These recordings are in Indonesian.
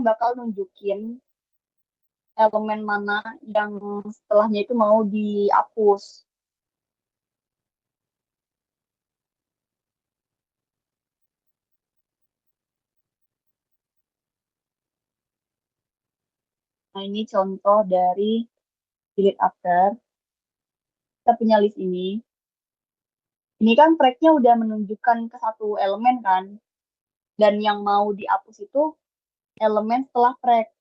bakal nunjukin elemen mana yang setelahnya itu mau dihapus. Nah, ini contoh dari delete after. Kita punya list ini. Ini kan tracknya udah menunjukkan ke satu elemen kan. Dan yang mau dihapus itu elemen setelah track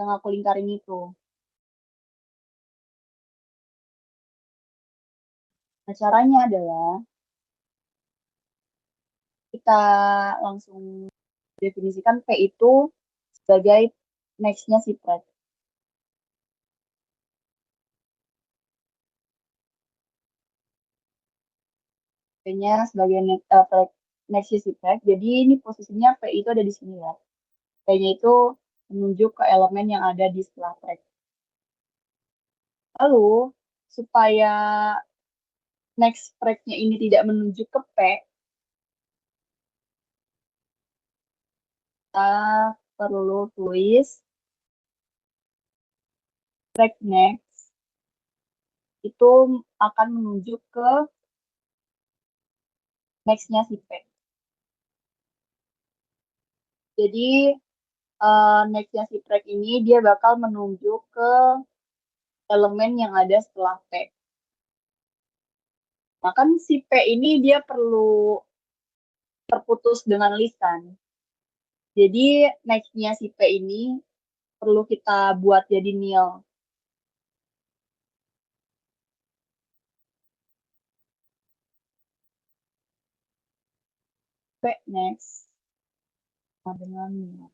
yang aku lingkarin itu. Nah, caranya adalah kita langsung definisikan P itu sebagai next-nya si track. P-nya sebagai next-nya si track. Jadi ini posisinya P itu ada di sini ya. P-nya itu menunjuk ke elemen yang ada di setelah track. Lalu, supaya next track-nya ini tidak menunjuk ke P, kita perlu tulis track next itu akan menunjuk ke next-nya si P. Jadi next-nya si track ini dia bakal menunjuk ke elemen yang ada setelah P. Nah kan si P ini dia perlu terputus dengan lisan. Jadi next-nya si P ini perlu kita buat jadi nil. P next sama dengan nil.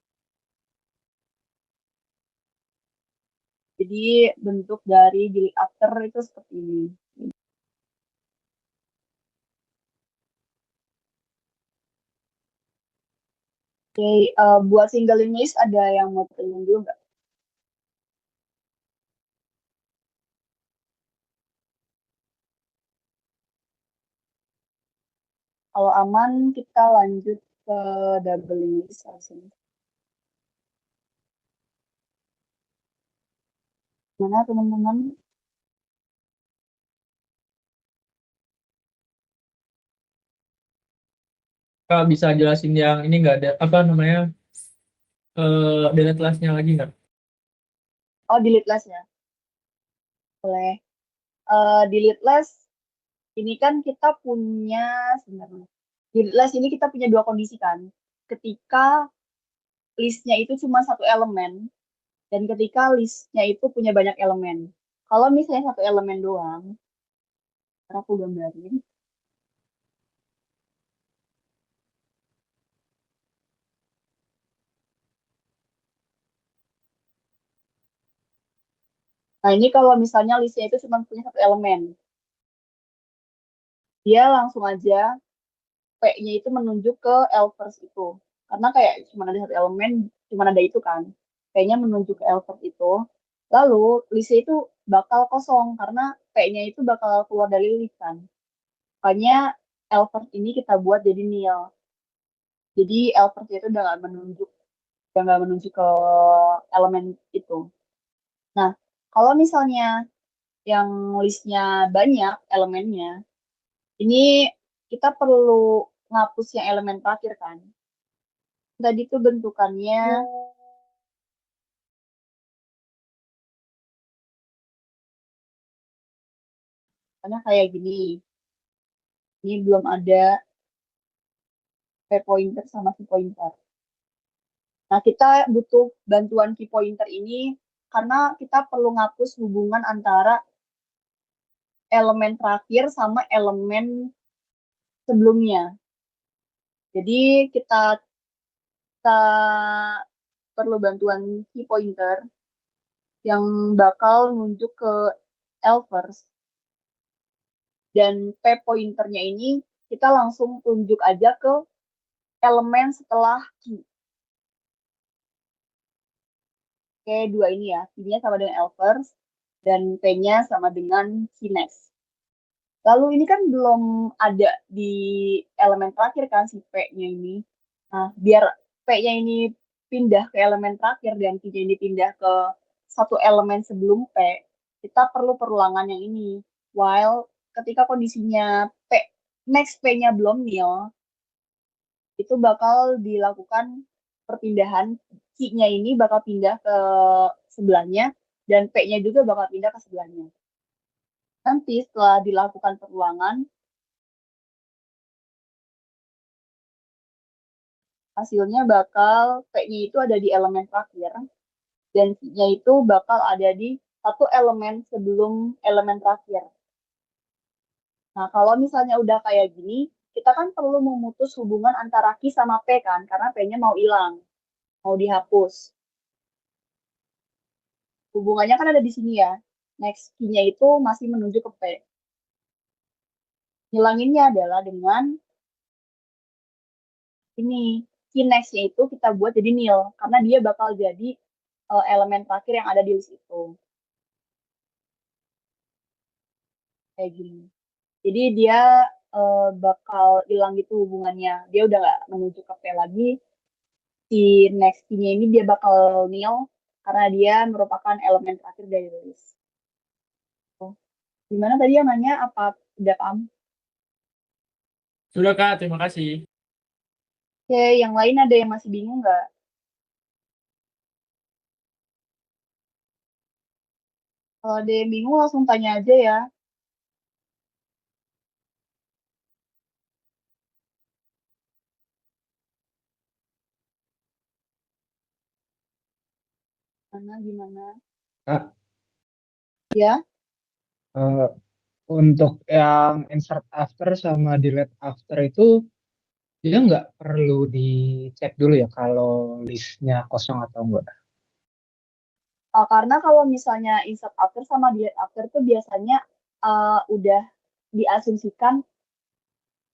Jadi bentuk dari delete after itu seperti ini. Oke, buat single list ada yang mau terjun dulu nggak? Kalau aman, kita lanjut ke double list langsung. Mana teman-teman? Kak bisa jelasin yang ini nggak ada apa namanya delete last-nya lagi nggak? Oh, delete list ya. Boleh. Delete list, ini kan kita punya, sebenarnya. Delete list ini kita punya dua kondisi kan. Ketika listnya itu cuma satu elemen, dan ketika listnya itu punya banyak elemen. Kalau misalnya satu elemen doang, ntar aku gambarin. Nah, ini kalau misalnya listnya itu cuma punya satu elemen, dia langsung aja P-nya itu menunjuk ke L first itu. Karena kayak cuma ada satu elemen, cuma ada itu kan. P-nya menunjuk ke L first itu. Lalu listnya itu bakal kosong karena P-nya itu bakal keluar dari list kan. Makanya L first ini kita buat jadi nil. Jadi L first itu udah nggak menunjuk ke elemen itu. Nah, kalau misalnya yang listnya banyak elemennya, ini kita perlu ngapus yang elemen terakhir kan. Tadi tuh bentukannya karena kayak gini. Ini belum ada P pointer sama Q pointer. Nah, kita butuh bantuan key pointer ini karena kita perlu ngapus hubungan antara elemen terakhir sama elemen sebelumnya. Jadi kita perlu bantuan key pointer yang bakal nunjuk ke L first. Dan P pointernya ini kita langsung tunjuk aja ke elemen setelah key. Oke, dua ini ya. Q-nya sama dengan L first dan P-nya sama dengan key next. Lalu ini kan belum ada di elemen terakhir kan si P-nya ini. Nah, biar P-nya ini pindah ke elemen terakhir dan Q-nya ini pindah ke satu elemen sebelum P, kita perlu perulangan yang ini. While ketika kondisinya P, next P-nya belum nil, itu bakal dilakukan perpindahan, Q-nya ini bakal pindah ke sebelahnya, dan P-nya juga bakal pindah ke sebelahnya. Nanti setelah dilakukan perulangan, hasilnya bakal P-nya itu ada di elemen terakhir, dan Q-nya itu bakal ada di satu elemen sebelum elemen terakhir. Nah, kalau misalnya udah kayak gini, kita kan perlu memutus hubungan antara Q sama P kan, karena P-nya mau hilang, mau dihapus. Hubungannya kan ada di sini ya. Next Q-nya itu masih menuju ke P. Hilanginnya adalah dengan ini, Q next-nya itu kita buat jadi nil, karena dia bakal jadi elemen terakhir yang ada di list itu. Kayak gini. Jadi dia bakal hilang gitu hubungannya. Dia udah nggak menuju ke P lagi. Si next P-nya ini dia bakal nil karena dia merupakan elemen terakhir dari list. Oh. Gimana tadi yang nanya apa udah paham? Sudah Kak, terima kasih. Oke, yang lain ada yang masih bingung nggak? Kalau ada yang bingung langsung tanya aja ya. Gimana? Kak, Ya, eh, untuk yang insert after sama delete after itu dia nggak perlu dicek dulu ya kalau listnya kosong atau enggak. karena kalau misalnya insert after sama delete after tuh biasanya udah diasumsikan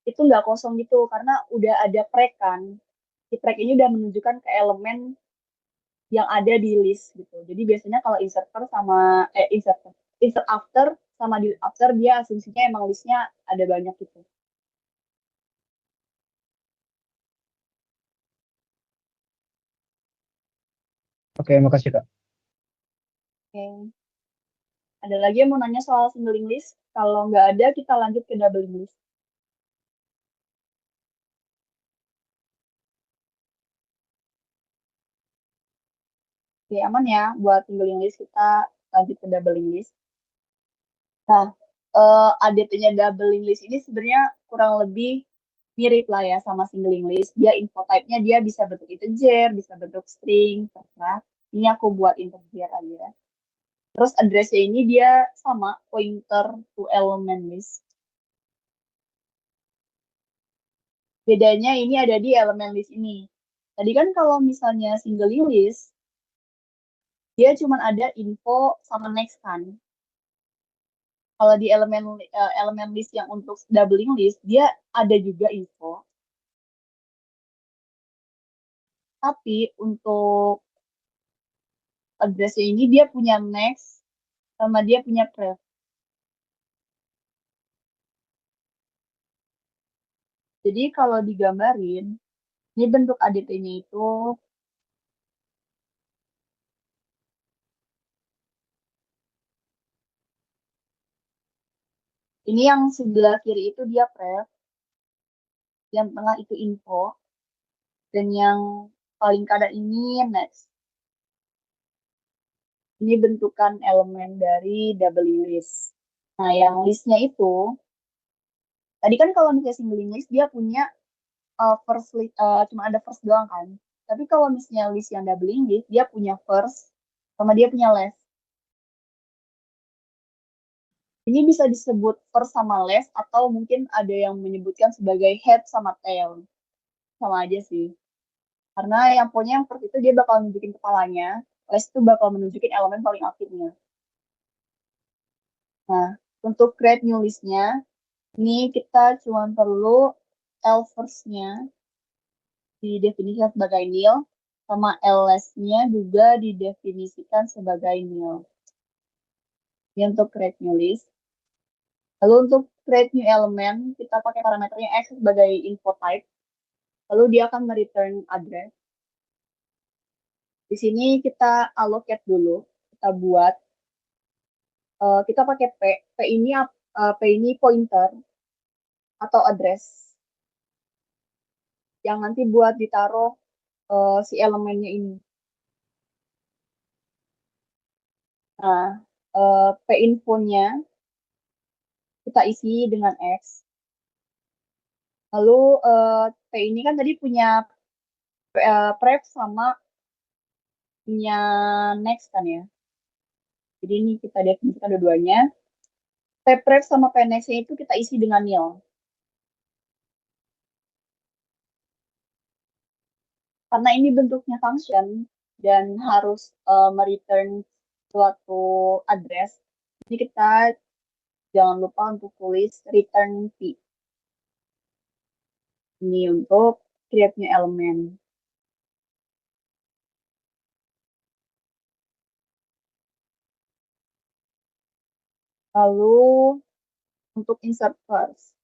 itu nggak kosong gitu karena udah ada track kan. Si track ini udah menunjukkan ke elemen yang ada di list gitu. Jadi biasanya kalau inserter sama insert after sama delete after dia asumsinya emang listnya ada banyak gitu. Oke, makasih Kak. Oke. Ada lagi yang mau nanya soal singling list? Kalau nggak ada, kita lanjut ke doubling list. Oke, aman ya buat singling list, kita lanjut ke doubling list. Nah, ADT-nya doubling list ini sebenarnya kurang lebih mirip lah ya sama singling list. Dia info type-nya dia bisa bentuk integer, bisa bentuk string, terserah. Ini aku buat integer aja. Terus address-nya ini dia sama, pointer to element list. Bedanya ini ada di elemen list ini. Tadi kan kalau misalnya singling list, dia cuma ada info sama next kan. Kalau di elemen list yang untuk doubling list, dia ada juga info. Tapi untuk address ini dia punya next sama dia punya pref. Jadi kalau digambarin, ini bentuk ADT-nya itu ini yang sebelah kiri itu dia pref, yang tengah itu info, dan yang paling kanan ini next. Ini bentukan elemen dari double list. Nah, yang listnya itu, tadi kan kalau misalnya single list, dia punya first list, cuma ada first doang kan. Tapi kalau misalnya list yang double list, dia punya first, sama dia punya last. Ini bisa disebut first sama last, atau mungkin ada yang menyebutkan sebagai head sama tail. Sama aja sih. Karena yang punya yang first itu dia bakal nunjukin kepalanya, last itu bakal menunjukin elemen paling akhirnya. Nah, untuk create new list-nya, ini kita cuma perlu L first-nya didefinisikan sebagai nil, sama L last-nya juga didefinisikan sebagai nil. Ini untuk create new list. Lalu untuk create new element, kita pakai parameternya X sebagai info type. Lalu dia akan return address. Di sini kita allocate dulu, kita buat, kita pakai P. P ini pointer atau address yang nanti buat ditaruh si elemennya ini. Nah, P infonya kita isi dengan X. Lalu P ini kan tadi punya pref sama punya next kan ya. Jadi ini kita definisikan dua-duanya. P pref sama P next-nya itu kita isi dengan nil. Karena ini bentuknya function dan harus mereturn suatu address, jadi kita jangan lupa untuk tulis return P. Ini untuk create new element. Lalu untuk insert first.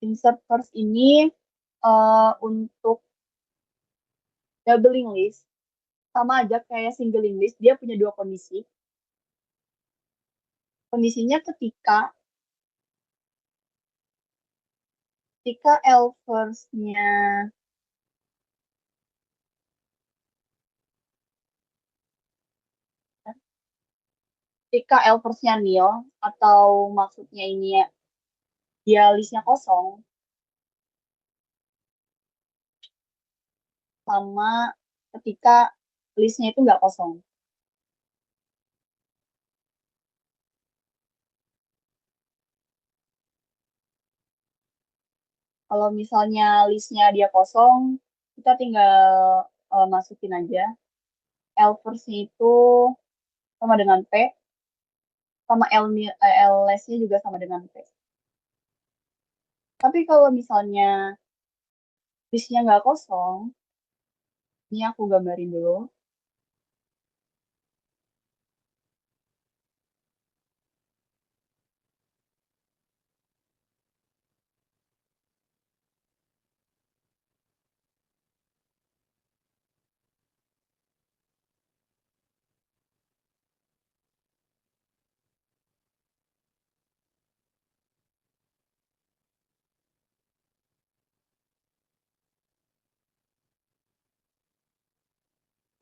Insert first ini untuk doubling list sama aja kayak singling list, dia punya dua kondisi. Kondisinya ketika L first-nya L first-nya nil, atau maksudnya ini ya, dia listnya kosong, sama ketika listnya itu nggak kosong. Kalau misalnya listnya dia kosong, kita tinggal masukin aja. L first-nya itu sama dengan P, sama L less-nya juga sama dengan P. Tapi kalau misalnya listnya nggak kosong, ini aku gambarin dulu.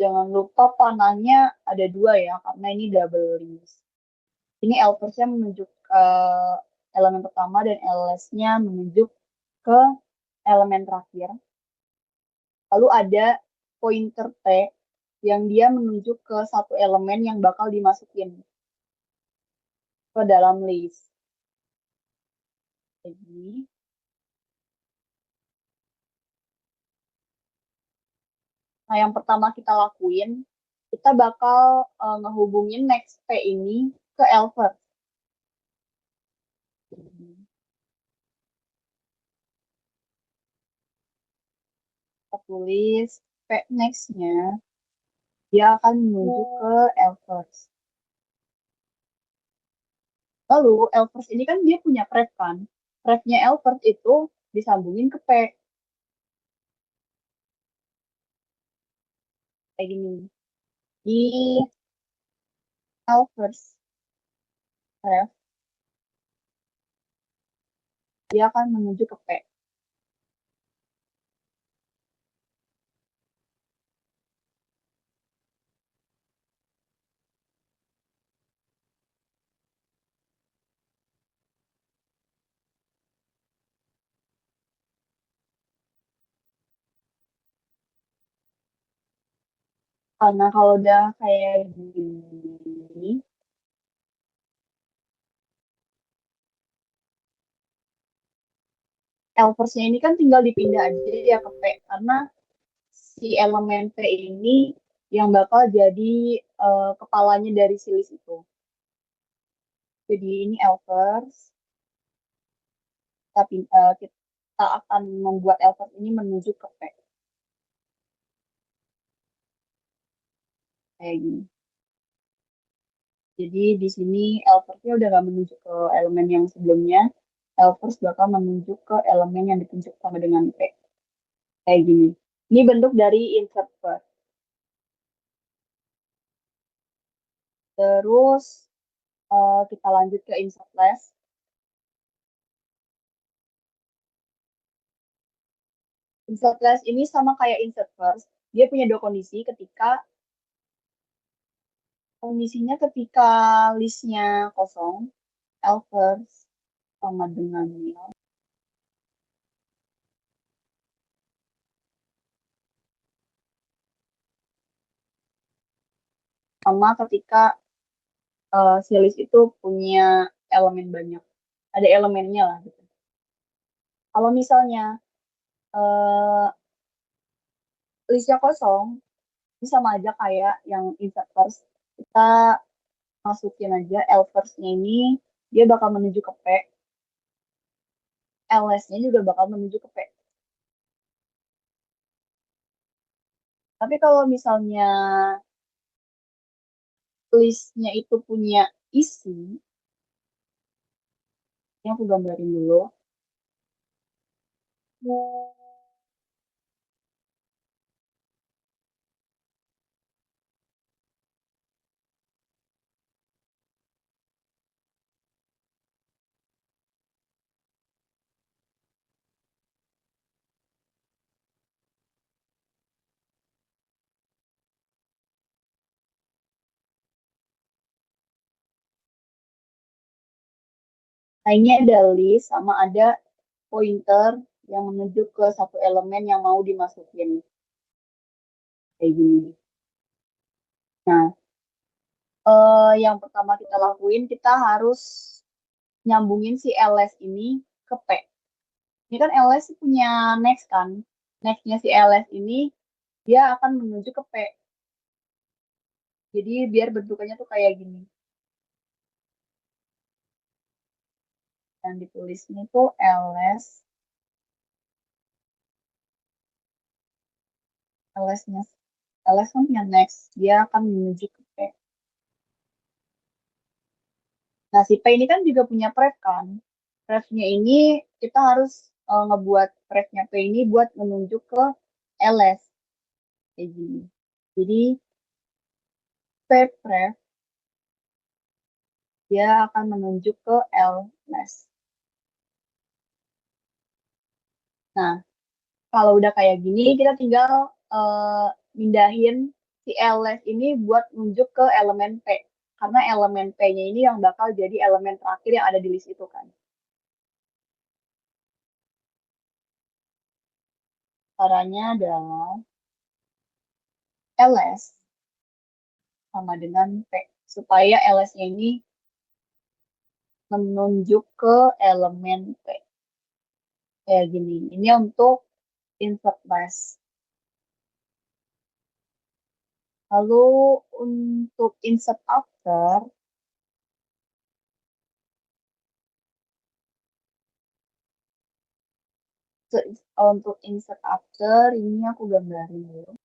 Jangan lupa panahnya ada dua ya, karena ini double list. Ini L first-nya menunjuk ke elemen pertama dan L less-nya menunjuk ke elemen terakhir. Lalu ada pointer T yang dia menunjuk ke satu elemen yang bakal dimasukin ke dalam list. Jadi, nah yang pertama kita lakuin, kita bakal ngehubungin next P ini ke L first. Kita tulis P next-nya, dia akan menuju ke L first. Lalu L first ini kan dia punya pref kan. Prefnya L first itu disambungin ke P. Kayak gini. Di L first pref, dia akan menuju ke P. Karena kalau udah kayak gini, L first-nya ini kan tinggal dipindah aja ya ke P. Karena si elemen P ini yang bakal jadi kepalanya dari si list itu. Jadi ini L first, tapi kita akan membuat L first ini menuju ke P. Kayak gini. Jadi di sini L first-nya udah nggak menuju ke elemen yang sebelumnya, L-first bakal menunjuk ke elemen yang ditunjuk sama dengan P. Kayak gini. Ini bentuk dari insert first. Terus kita lanjut ke insert last. Insert last ini sama kayak insert first. Dia punya dua kondisi kondisinya ketika listnya kosong, L first sama dengan nil. Sama ketika si list itu punya elemen banyak. Ada elemennya lah gitu. Kalau misalnya uh, listnya kosong, ini sama aja kayak yang insert first. Kita masukin aja L first-nya ini, dia bakal menuju ke P. LS-nya juga bakal menuju ke P. Tapi kalau misalnya listnya itu punya isi, ini aku gambarin dulu. Nah, ini ada list sama ada pointer yang menuju ke satu elemen yang mau dimasukin. Kayak gini. Nah, yang pertama kita lakuin, kita harus nyambungin si ls ini ke P. Ini kan ls punya next kan. Next-nya si ls ini, dia akan menuju ke P. Jadi biar bentukannya tuh kayak gini. Dan ditulisnya tuh ls, ls-nya, ls kan punya next, dia akan menuju ke P. Nah, si P ini kan juga punya pref kan. Pref-nya ini kita harus ngebuat pref-nya P ini buat menunjuk ke ls. Kayak gini. Jadi P pref dia akan menunjuk ke ls. Nah, kalau udah kayak gini, kita tinggal mindahin si ls ini buat nunjuk ke elemen P. Karena elemen P-nya ini yang bakal jadi elemen terakhir yang ada di list itu kan. Caranya adalah ls sama dengan P. Supaya ls-nya ini menunjuk ke elemen P. Kayak gini. Ini untuk insert list. Lalu untuk insert after, untuk insert after ini aku gambarin dulu.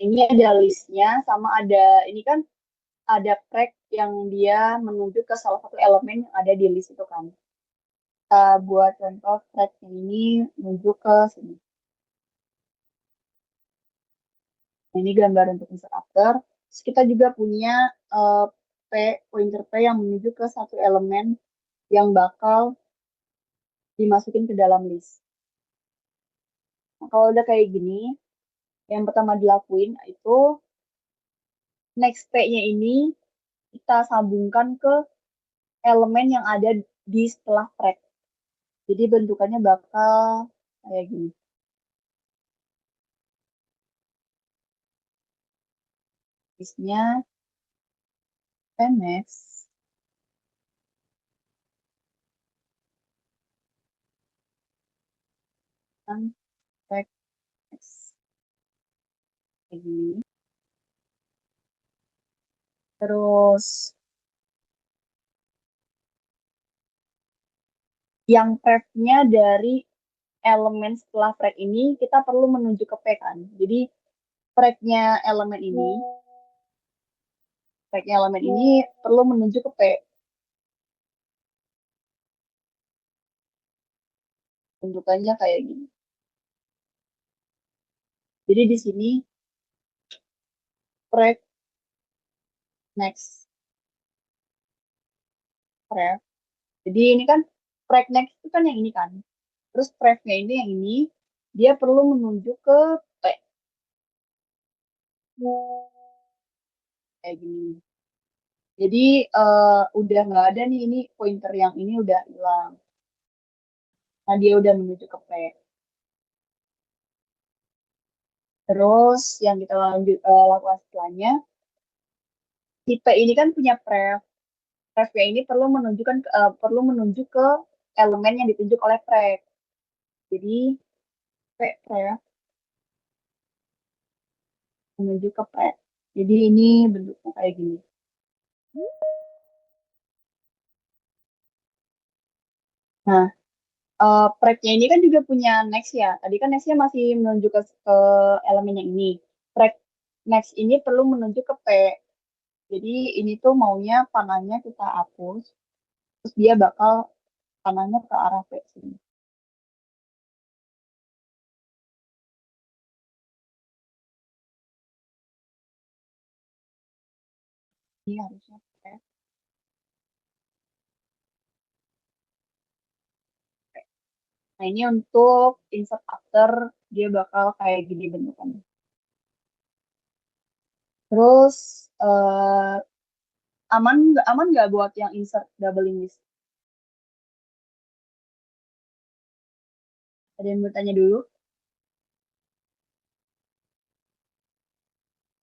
Ini ada listnya sama ada ini kan ada track yang dia menuju ke salah satu elemen yang ada di list itu kan. Kita buat contoh track ini menuju ke sini. Nah, ini gambar untuk insert after. Terus kita juga punya P, pointer P yang menuju ke satu elemen yang bakal dimasukin ke dalam list. Nah, kalau udah kayak gini, yang pertama dilakuin itu next P-nya ini kita sambungkan ke elemen yang ada di setelah track. Jadi bentukannya bakal kayak gini. Listnya Pmax dan Pmax kayak gini. Terus yang prefnya dari elemen setelah prek ini kita perlu menuju ke P kan. Jadi preknya elemen ini perlu menuju ke P. Bentukannya kayak gini. Jadi di sini prek next pref. Jadi ini kan prek next itu kan yang ini kan. Terus prefnya ini yang ini dia perlu menuju ke P kayak gini. Jadi udah nggak ada nih ini pointer yang ini udah hilang. Nah dia udah menuju ke P. Terus yang kita lakukan setelahnya, si P ini kan punya pref. Prefnya ini perlu menunjuk ke elemen yang ditunjuk oleh pref. Jadi P pref menuju ke P. Jadi ini bentuknya kayak gini. Nah, prefnya ini kan juga punya next ya. Tadi kan nextnya masih menunjuk ke elemen yang ini. Pref next ini perlu menunjuk ke P. Jadi ini tuh maunya panahnya kita hapus, terus dia bakal panahnya ke arah P sini. Ini harusnya P. Nah ini untuk insert after dia bakal kayak gini bentukannya. Terus aman nggak buat yang insert doubling list? Ada yang bertanya dulu?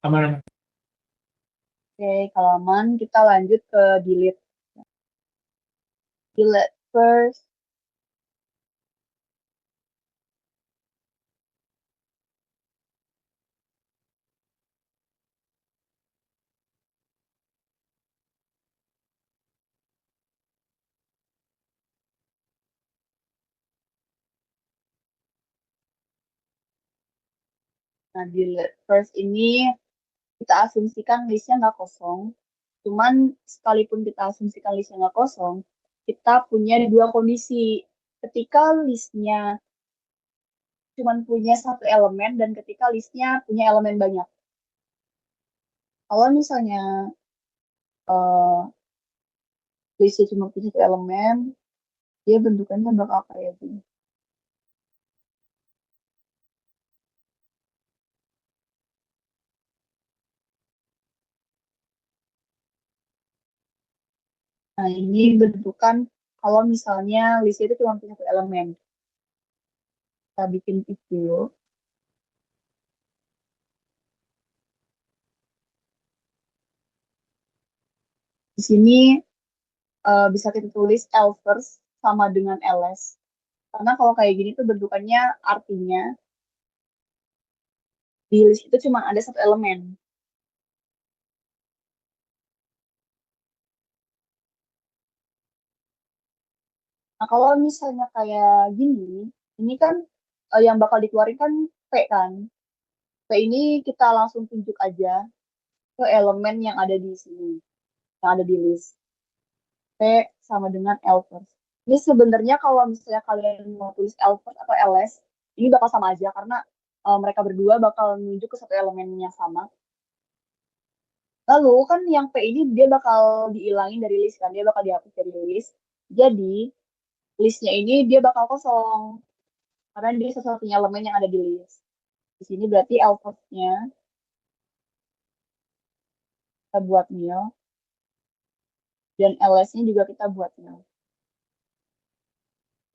Aman. Oke, kalau aman kita lanjut ke delete. Delete first. Nah, delete first ini kita asumsikan listnya nggak kosong. Cuman sekalipun kita asumsikan listnya nggak kosong, kita punya dua kondisi. Ketika listnya cuma punya satu elemen dan ketika listnya punya elemen banyak. Kalau misalnya uh, listnya cuma punya satu elemen, dia bentukannya bakal kayak gini. Nah, ini bentukan kalau misalnya listnya itu cuma punya satu elemen. Kita bikin if dulu. Di sini bisa kita tulis else sama dengan ls. Karena kalau kayak gini tuh bentukannya artinya di list itu cuma ada satu elemen. Nah, kalau misalnya kayak gini, ini kan yang bakal dikeluarin kan P kan. P ini kita langsung tunjuk aja ke elemen yang ada di sini, yang ada di list. P sama dengan L first. Ini sebenarnya kalau misalnya kalian mau tulis L first atau ls, ini bakal sama aja karena mereka berdua bakal menunjuk ke satu elemen yang sama. Lalu kan yang P ini dia bakal dihilangin dari list kan, dia bakal dihapus dari list. Jadi listnya ini dia bakal kosong karena dia satu-satunya elemen yang ada di list. Di sini berarti alphabetnya kita buat nil dan ls-nya juga kita buat nil.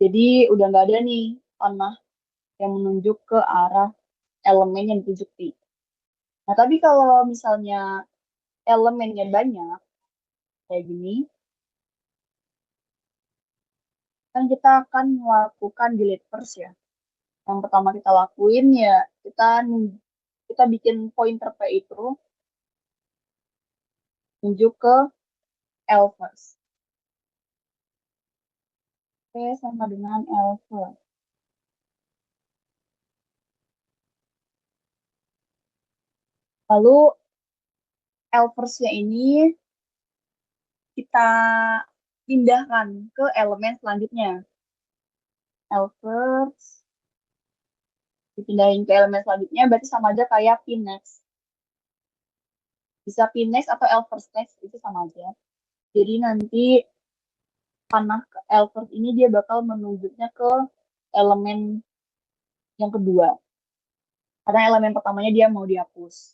Jadi udah nggak ada nih panah yang menunjuk ke arah elemen yang dituju P. Nah, tapi kalau misalnya elemennya banyak, kayak gini, kan kita akan melakukan delete first ya. Yang pertama kita lakuin ya, kita bikin pointer P itu tunjuk ke L first. P sama dengan L first. Lalu L first-nya ini kita pindahkan ke elemen selanjutnya. L first dipindahin ke elemen selanjutnya berarti sama aja kayak pin next. Bisa pin next atau L first next itu sama aja. Jadi nanti panah ke L first ini dia bakal menunjuknya ke elemen yang kedua. Karena elemen pertamanya dia mau dihapus.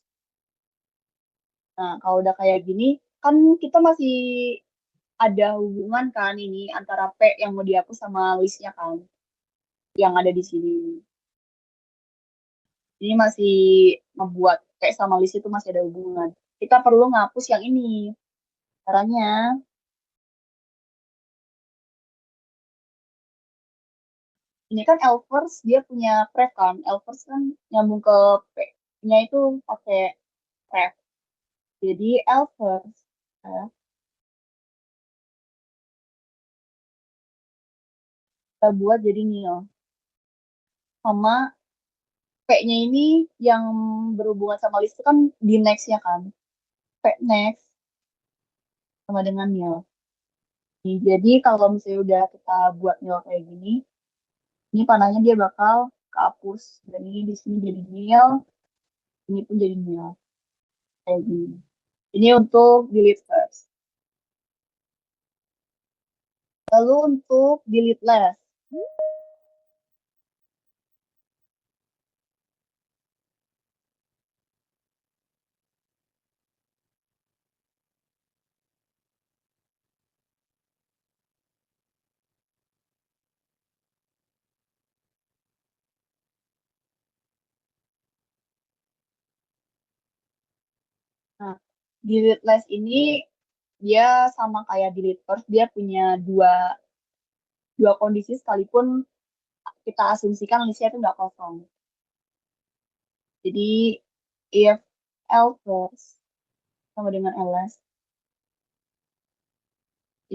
Nah, kalau udah kayak gini, kan kita masih ada hubungan kan ini antara P yang mau dihapus sama listnya kan, yang ada di sini. Ini masih membuat P sama list itu masih ada hubungan. Kita perlu ngapus yang ini. Caranya, ini kan Elvers dia punya pref kan. Elvers kan nyambung ke P-nya itu pakai pref. Jadi Elvers eh, kita buat jadi nil. Sama P-nya ini yang berhubungan sama list itu kan di next-nya kan. P next sama dengan nil. Jadi kalau misalnya udah kita buat nil kayak gini, ini panahnya dia bakal kehapus. Dan ini di sini jadi nil, ini pun jadi nil. Kayak gini. Ini untuk delete first. Lalu untuk delete last. Nah, delete last ini dia sama kayak delete first, dia punya dua kondisi sekalipun kita asumsikan listnya itu nggak kosong. Jadi, if else first sama dengan ls,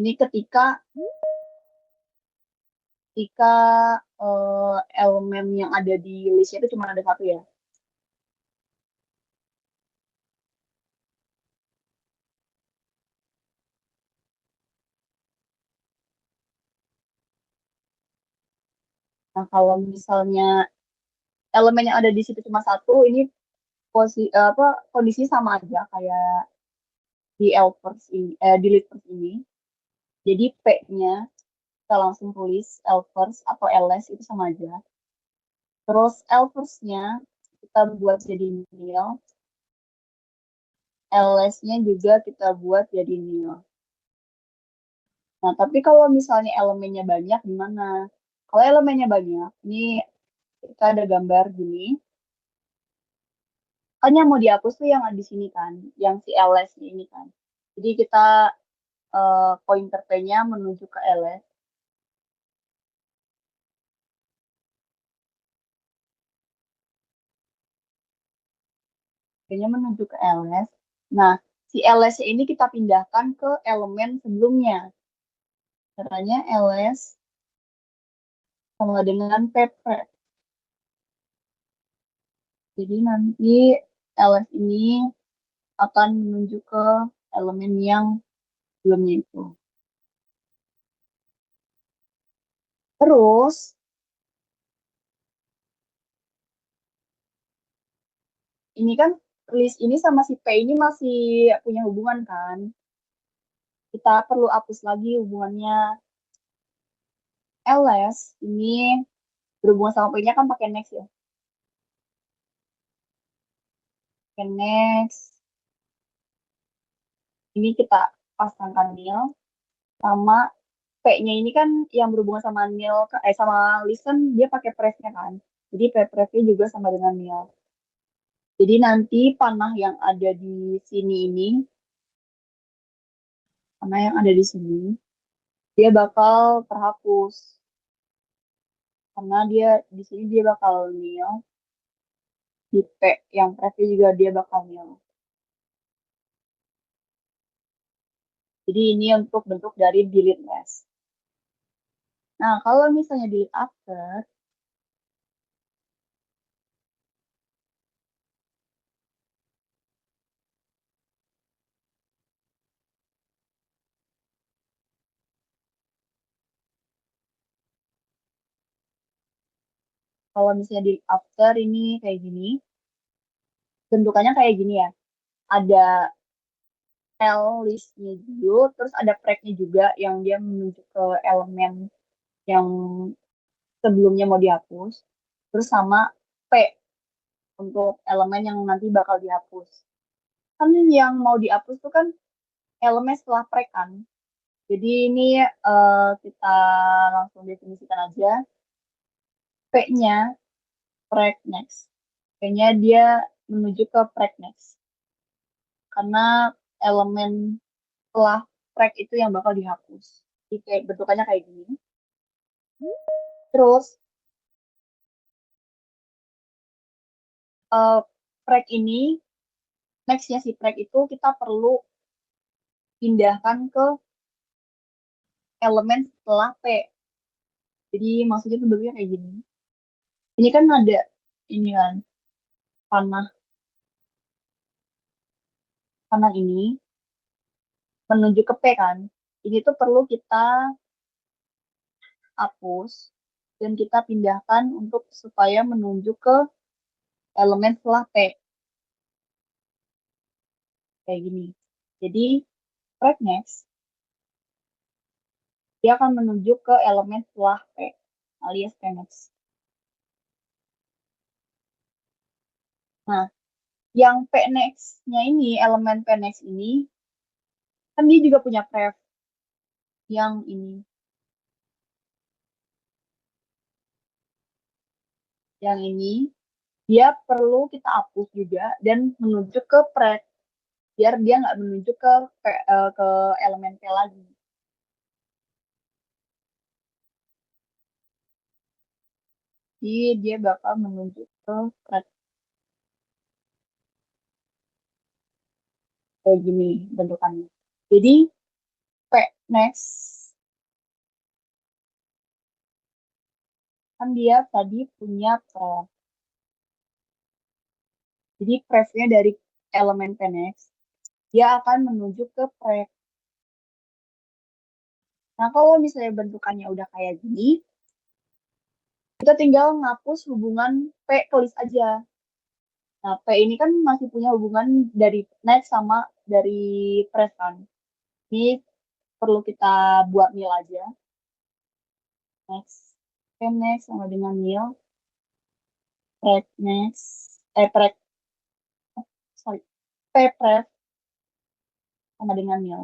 ini ketika elemen yang ada di listnya itu cuma ada satu ya. Nah, kalau misalnya elemen yang ada di situ cuma satu, ini kondisi sama aja kayak di L first ini, delete first ini. Jadi P-nya kita langsung tulis L first atau ls itu sama aja. Terus L first-nya kita buat jadi nil, ls-nya juga kita buat jadi nil. Nah, tapi kalau misalnya elemennya banyak gimana? Kalau elemennya banyak, ini kita ada gambar gini. Kan yang mau dihapus tuh yang ada di sini kan, yang si ls ini kan. Jadi kita pointer P-nya menuju ke ls. P-nya menuju ke ls. Nah, si ls ini kita pindahkan ke elemen sebelumnya. Caranya ls sama dengan pp. Jadi nanti ls ini akan menuju ke elemen yang sebelumnya itu. Terus, ini kan list ini sama si P ini masih punya hubungan kan? Kita perlu hapus lagi hubungannya. ls ini berhubungan sama P-nya kan pakai next ya. Pakai next. Ini kita pasangkan nil sama P-nya ini kan yang berhubungan sama nil, sama list kan dia pakai prefnya kan. Jadi prefnya juga sama dengan nil. Jadi nanti panah yang ada di sini ini, panah yang ada di sini, dia bakal terhapus. Karena dia di sini dia bakal nil, di P yang prefnya juga dia bakal nil. Jadi ini untuk bentuk dari delete list. Nah, kalau misalnya delete after, kalau misalnya delete after ini kayak gini, bentukannya kayak gini ya. Ada L listnya dulu, terus ada preg-nya juga yang dia menunjuk ke elemen yang sebelumnya mau dihapus, terus sama P untuk elemen yang nanti bakal dihapus. Kan yang mau dihapus tuh kan elemen setelah preg kan. Jadi ini kita langsung definisikan aja. P-nya preg next. P-nya dia menuju ke preg next. Karena elemen setelah preg itu yang bakal dihapus. Jadi kayak bentukannya kayak gini. Terus uh, preg ini, nextnya si preg itu kita perlu pindahkan ke elemen setelah P. Jadi maksudnya tuh bentuknya kayak gini. Ini kan ada ini kan panah panah ini menuju ke P kan. Ini tuh perlu kita hapus dan kita pindahkan untuk supaya menuju ke elemen setelah P kayak gini. Jadi preg next dia akan menuju ke elemen setelah P alias P next. Nah, yang P next-nya ini, elemen P next ini, kan dia juga punya pref yang ini. Yang ini, dia perlu kita hapus juga dan menuju ke pref, biar dia nggak menuju ke ke elemen P lagi. Jadi dia bakal menuju ke pref kayak gini bentukannya. Jadi P next kan dia tadi punya pref. Jadi prefnya dari elemen P next dia akan menuju ke pref. Nah, kalau misalnya bentukannya udah kayak gini, kita tinggal ngapus hubungan P ke list aja. Nah, P ini kan masih punya hubungan dari next sama dari press kan. Ini perlu kita buat nil aja. Next. P next sama dengan nil. Press next. Press, sorry. P press sama dengan nil.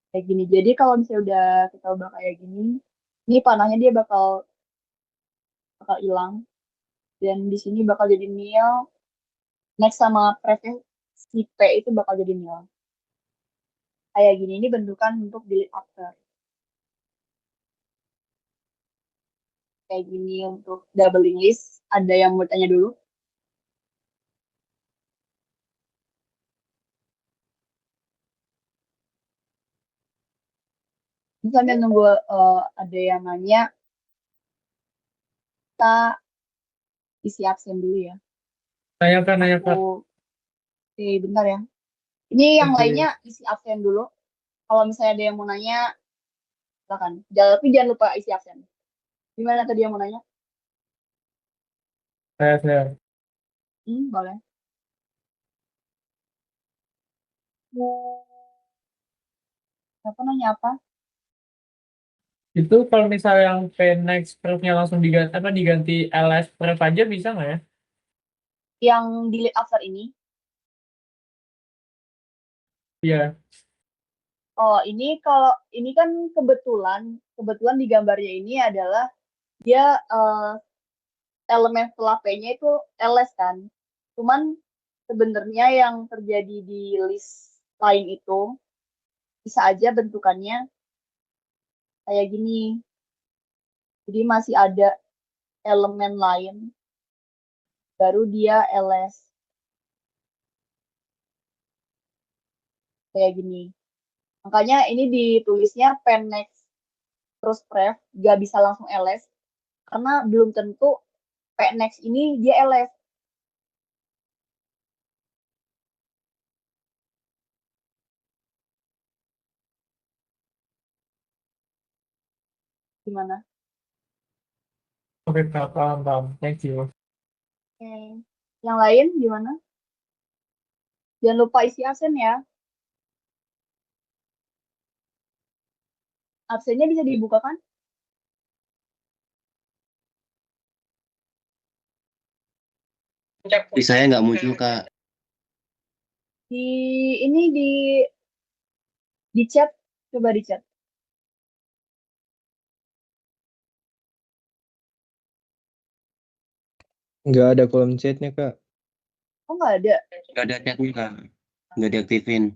Kayak gini. Jadi kalau misalnya udah kita ubah kayak gini, ini panahnya dia bakal hilang. Dan di sini bakal jadi nil. Next sama pressnya si P itu bakal jadi nil. Kayak gini, ini bentukan untuk delete after. Kayak gini untuk doubling list. Ada yang mau tanya dulu? Ini sambil nunggu ada yang nanya, kita isi absen dulu ya. Nanya Kak. Oke, bentar ya. Ini yang Oke. lainnya isi absen dulu. Kalau misalnya ada yang mau nanya, silakan. Tapi jangan lupa isi absen. Gimana tadi yang mau nanya? Saya. Boleh. Siapa nanya apa? Itu kalau misalnya yang Pnex prefnya langsung diganti LS pref aja bisa nggak ya? Yang delete after ini, Iya. Oh, kalau ini kan kebetulan di gambarnya ini adalah dia elemen setelah P-nya itu ls kan. Cuman sebenarnya yang terjadi di list lain itu bisa aja bentukannya kayak gini. Jadi masih ada elemen lain baru dia ls kayak gini. Makanya ini ditulisnya pennex terus pref gak bisa langsung ls karena belum tentu pennex ini dia ls. Gimana? Oke, Kak, paham, paham. Thank you. Oke. Yang lain gimana? Jangan lupa isi absen ya. Absennya bisa dibuka kan? Di saya nggak muncul, Kak. Di ini di chat, coba di chat. Nggak ada kolom chatnya, Kak. Oh nggak ada. Nggak ada chatnya, Kak. Nggak diaktifin.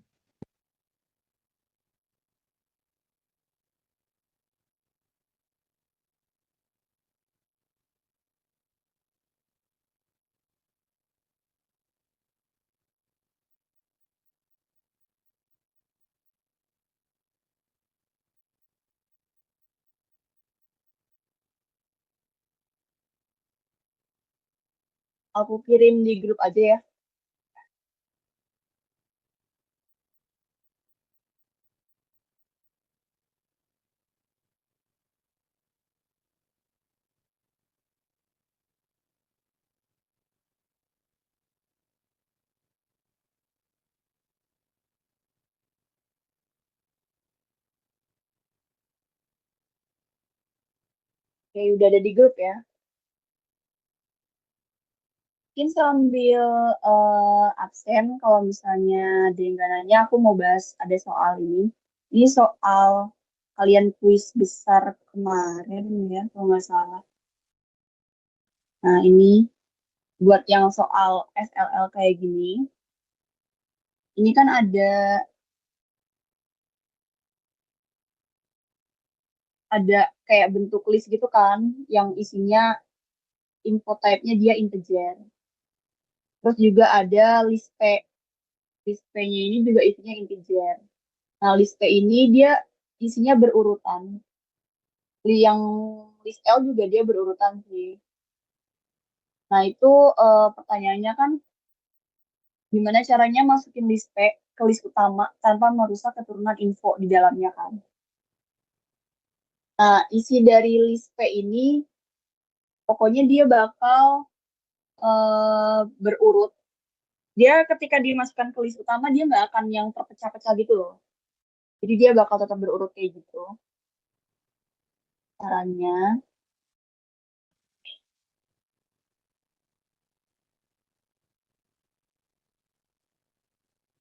Aku kirim di grup aja ya. Oke, udah ada di grup ya. Mungkin sambil absen, kalau misalnya ada yang nggak nanya, aku mau bahas ada soal ini. Ini soal kalian kuis besar kemarin ya, kalau nggak salah. Nah, ini buat yang soal SLL kayak gini, ini kan ada kayak bentuk list gitu kan, yang isinya info type-nya dia integer. Terus juga ada list P. List P-nya ini juga isinya integer. Nah, list P ini dia isinya berurutan. Yang list L juga dia berurutan sih. Nah, itu pertanyaannya kan gimana caranya masukin list P ke list utama tanpa merusak keturunan info di dalamnya kan. Nah, isi dari list P ini pokoknya dia bakal berurut. Dia ketika dimasukkan ke list utama dia nggak akan yang terpecah-pecah gitu loh. Jadi dia bakal tetap berurut kayak gitu. Caranya,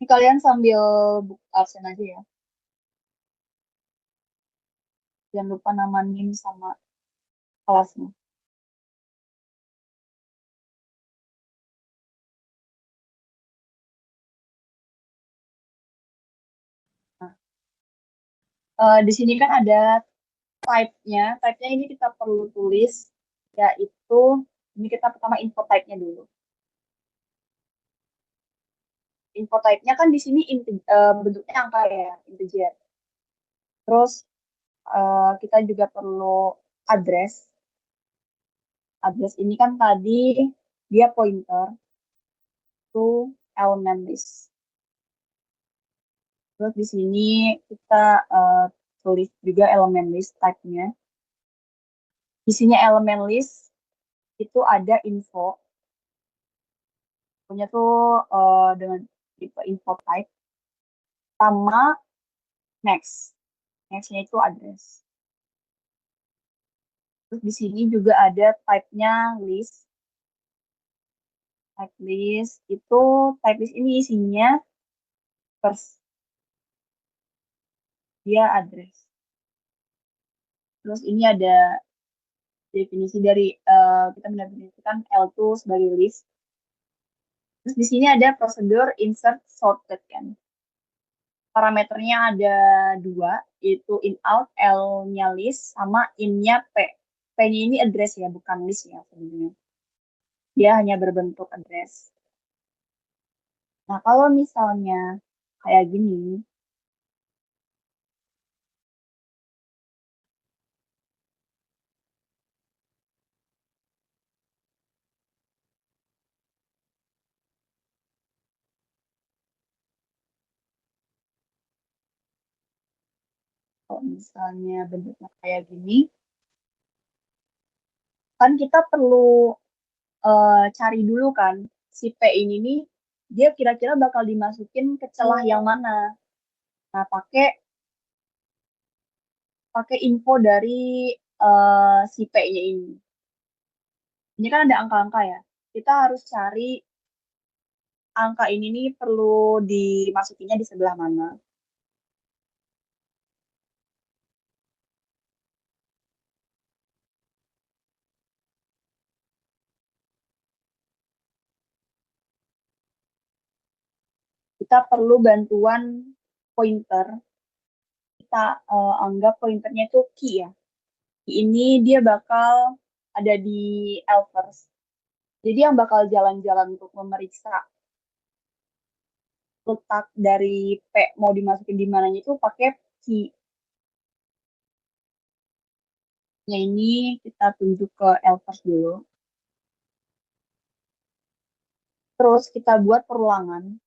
ini kalian sambil buka absen aja ya. Jangan lupa namain sama kelasnya. Nah, di sini kan ada type-nya. Type-nya ini kita perlu tulis, yaitu ini kita pertama info type-nya dulu. Info type-nya kan di sini bentuknya angka ya, integer. Terus kita juga perlu address. Address ini kan tadi dia pointer to element list. Terus di sini kita tulis juga elemen list type-nya. Isinya elemen list itu ada info. Punya tuh dengan tipe info type sama next. Next-nya itu address. Terus di sini juga ada type-nya list. Type list itu type list ini isinya first. dia address. Terus ini ada definisi dari kita mendefinisikan L2 sebagai list. Terus di sini ada prosedur insert sorted kan. Parameternya ada 2, yaitu in out, L-nya list, sama in-nya P. P-nya ini address ya, bukan list ya sebenarnya. Dia hanya berbentuk address. Nah, kalau misalnya kayak gini, kalau misalnya bentuknya kayak gini, kan kita perlu cari dulu kan, si P ini nih, dia kira-kira bakal dimasukin ke celah yang mana. Nah, pakai info dari si P-nya ini. Ini kan ada angka-angka ya. Kita harus cari angka ini nih perlu dimasukinnya di sebelah mana. Kita perlu bantuan pointer. Kita anggap pointernya itu key ya. Key ini dia bakal ada di L first. Jadi yang bakal jalan-jalan untuk memeriksa letak dari P mau dimasukin di mananya itu pakai key-nya ini kita tunjuk ke L first dulu. Terus kita buat perulangan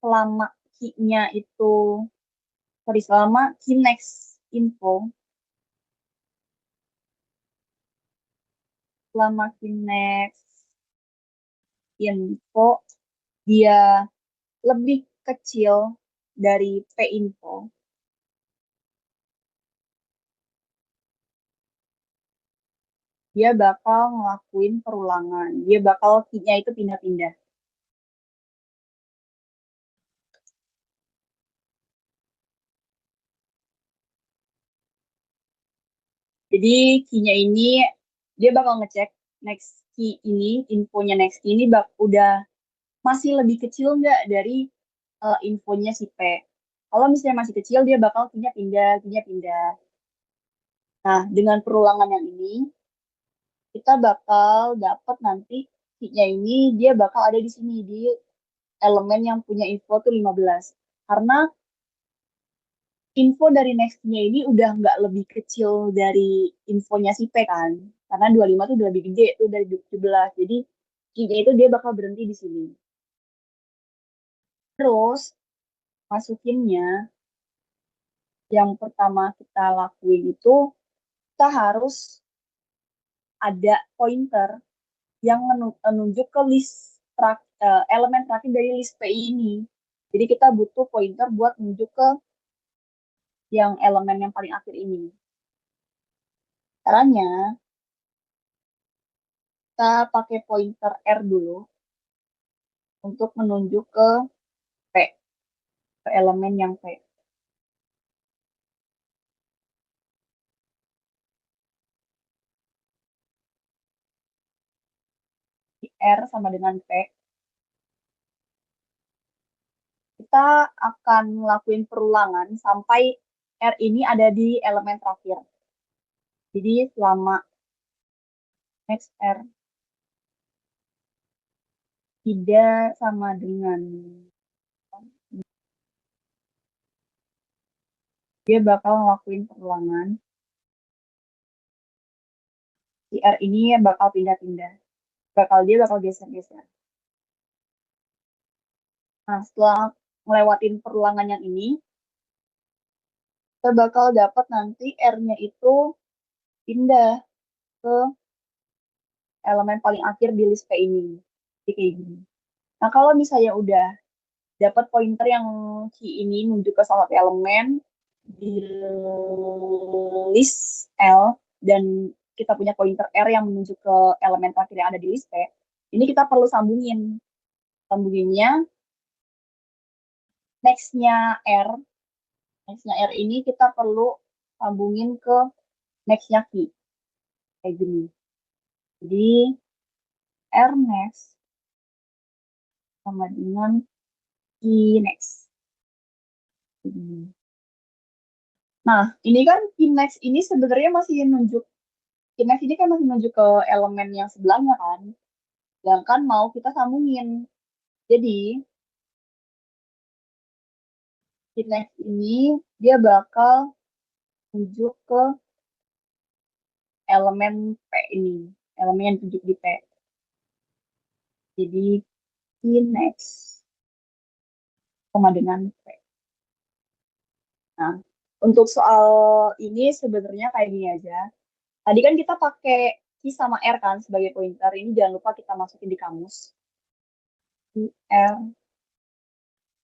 selama key-nya itu selama key next info, selama key next info dia lebih kecil dari P info, dia bakal ngelakuin perulangan. Dia bakal key-nya itu pindah-pindah. Jadi key-nya ini dia bakal ngecek next key ini, infonya next key ini udah masih lebih kecil nggak dari infonya si P. Kalau misalnya masih kecil, dia bakal key-nya pindah, key-nya pindah. Nah, dengan perulangan yang ini, kita bakal dapat nanti key-nya ini, dia bakal ada di sini, di elemen yang punya info tuh 15. Karena info dari next-nya ini udah nggak lebih kecil dari infonya si P kan. Karena 25 tuh udah lebih gede tuh dari 17. Jadi key-nya itu dia bakal berhenti di sini. Terus masukinnya yang pertama kita lakuin itu kita harus ada pointer yang menunjuk ke list elemen terakhir dari list P ini. Jadi kita butuh pointer buat menunjuk ke yang elemen yang paling akhir ini. Caranya kita pakai pointer R dulu untuk menunjuk ke P, ke elemen yang P. R sama dengan P. Kita akan ngelakuin perulangan sampai R ini ada di elemen terakhir. Jadi selama next R tidak sama dengan dia bakal ngelakuin perulangan. Si R ini bakal pindah-pindah. Dia bakal geser-geser. Nah, setelah ngelewatin perulangan yang ini, kita bakal dapat nanti R-nya itu pindah ke elemen paling akhir di list P ini. Jadi kayak gini. Nah, kalau misalnya udah dapat pointer yang key ini menuju ke salah satu elemen di list L dan kita punya pointer R yang menuju ke elemen terakhir yang ada di list P, ini kita perlu sambungin. Sambunginnya next-nya R Nextnya R ini kita perlu sambungin ke nextnya Q. Kayak gini. Jadi R next sama dengan Q next. Gini. Nah, ini kan Q next ini sebenarnya masih nunjuk Q next ini kan masih nunjuk ke elemen yang sebelahnya kan. Sedangkan mau kita sambungin. Jadi Q next ini dia bakal nunjuk ke elemen P ini, elemen yang tunjuk di P. Jadi Q next sama dengan P. Nah, untuk soal ini sebenarnya kayak gini aja. Tadi kan kita pakai Q sama R kan sebagai pointer. Ini jangan lupa kita masukin di kamus. Q, R,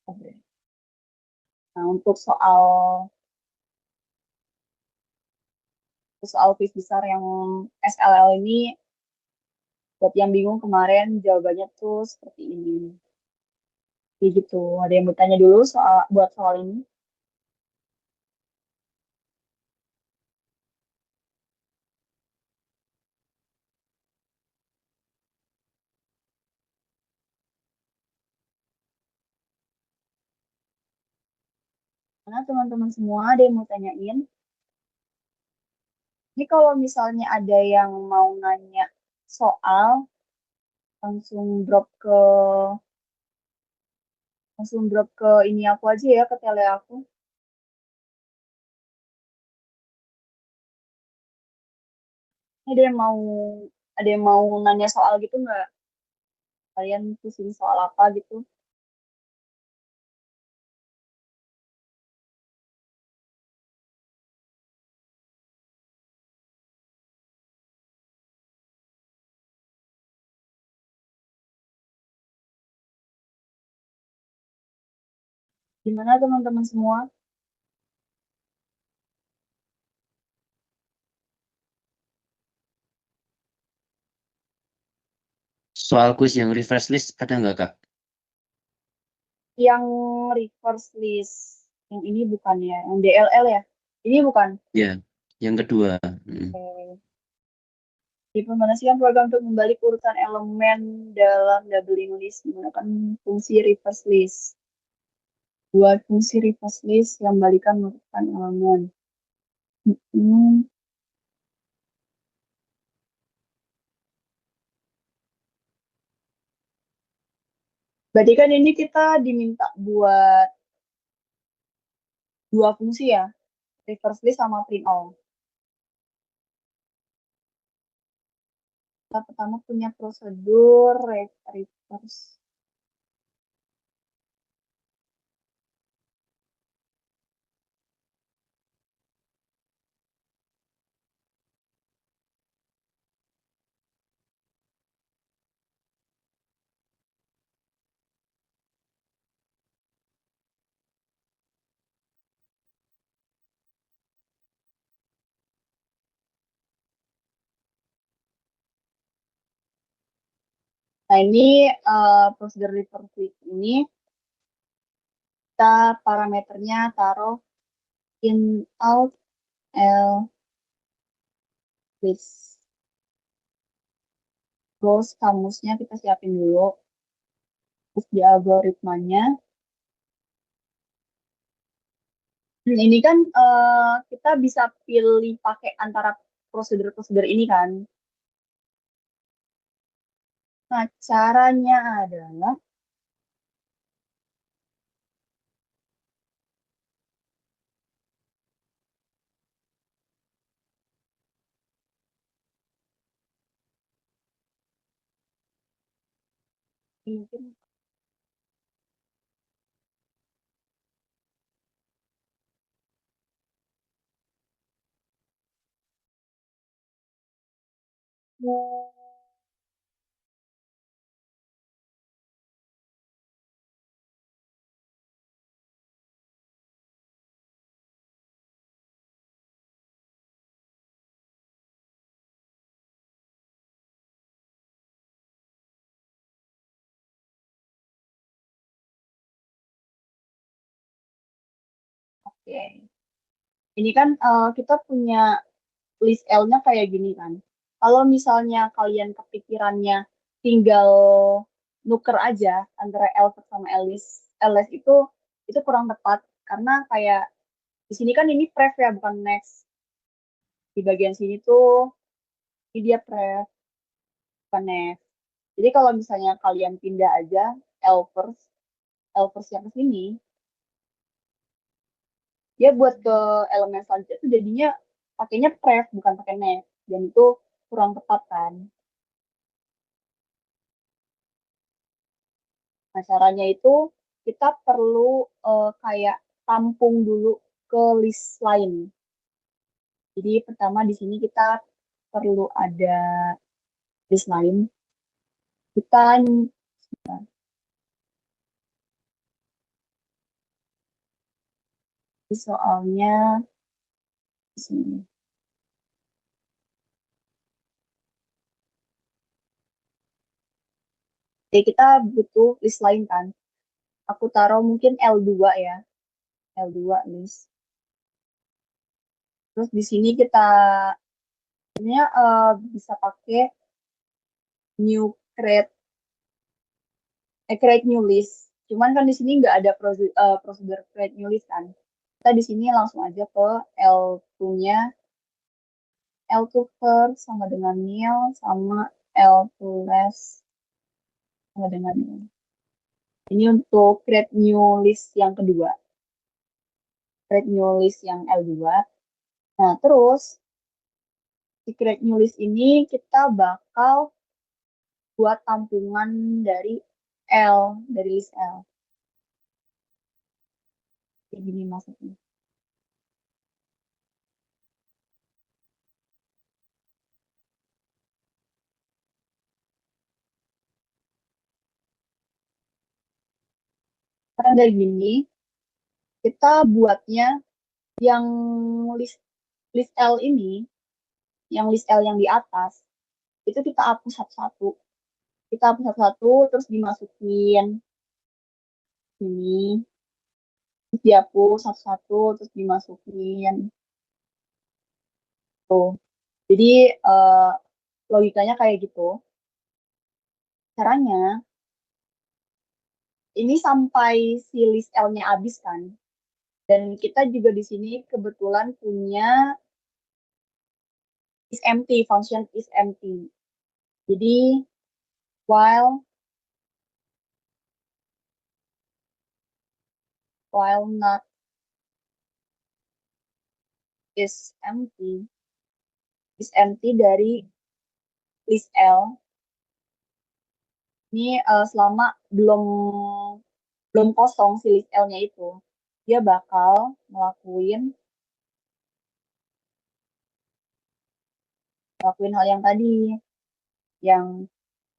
oke. Nah, untuk soal quiz besar yang SLL ini, buat yang bingung kemarin jawabannya tuh seperti ini. Jadi gitu. Ada yang bertanya dulu buat soal ini? Karena teman-teman semua ada yang mau tanyain. Ini kalau misalnya ada yang mau nanya soal, langsung drop ke ini aku aja ya, ke tele aku. Ini ada yang mau nanya soal gitu nggak? Kalian pusing soal apa gitu? Gimana teman-teman semua? Soal kuis yang reverse list ada nggak, Kak? Yang reverse list, yang ini bukan ya, yang DLL ya? Ini bukan. Ya, yang kedua. Oke. Dipemanastikan program untuk membalik urutan elemen dalam doubling list menggunakan fungsi reverse list. Buat fungsi reverse list yang balikan urutan elemen. Hmm. Berarti kan ini kita diminta buat dua fungsi ya, reverse list sama print all. Kita pertama punya prosedur reverse. Nah ini prosedur reverse list ini kita parameternya taruh in out l list. Terus kamusnya kita siapin dulu. Terus di algoritmanya. Ini kan kita bisa pilih pakai antara prosedur-prosedur ini kan. Nah, caranya adalah mungkin Oke. Ini kan kita punya list L-nya kayak gini kan. Kalau misalnya kalian kepikirannya tinggal nuker aja antara L sama LS itu kurang tepat karena kayak di sini kan ini pref ya bukan next. Di bagian sini tuh ini dia pref bukan next. Jadi kalau misalnya kalian pindah aja L first yang ke sini, dia buat ke elemen selanjutnya itu jadinya pakainya pref bukan pakai next dan itu kurang tepat kan. Nah, caranya itu kita perlu kayak tampung dulu ke list lain. Jadi pertama di sini kita perlu ada list lain. Kita soalnya di sini. Jadi kita butuh list lain kan. Aku taruh mungkin L2 ya. L2 list. Terus di sini kita sebenarnya bisa pakai new create create new list. Cuman kan di sini nggak ada prosedur create new list kan. Kita di sini langsung aja ke L2-nya. L2 first sama dengan nil sama L2 less sama dengan nil. Ini untuk create new list yang kedua. Create new list yang L2. Nah, terus di create new list ini kita bakal buat tampungan dari dari list L. Kayak gini maksudnya. Karena dari gini, kita buatnya yang list list L ini, yang list L yang di atas, itu kita hapus satu-satu. Kita hapus satu-satu, terus dimasukin ini, terus dihapus satu-satu, terus dimasukin. Tuh. Jadi logikanya kayak gitu. Caranya, ini sampai si list L-nya habis kan. Dan kita juga di sini kebetulan punya is empty, function is empty. Jadi while not is empty dari list L ini selama belum kosong si list L-nya itu dia bakal ngelakuin hal yang tadi yang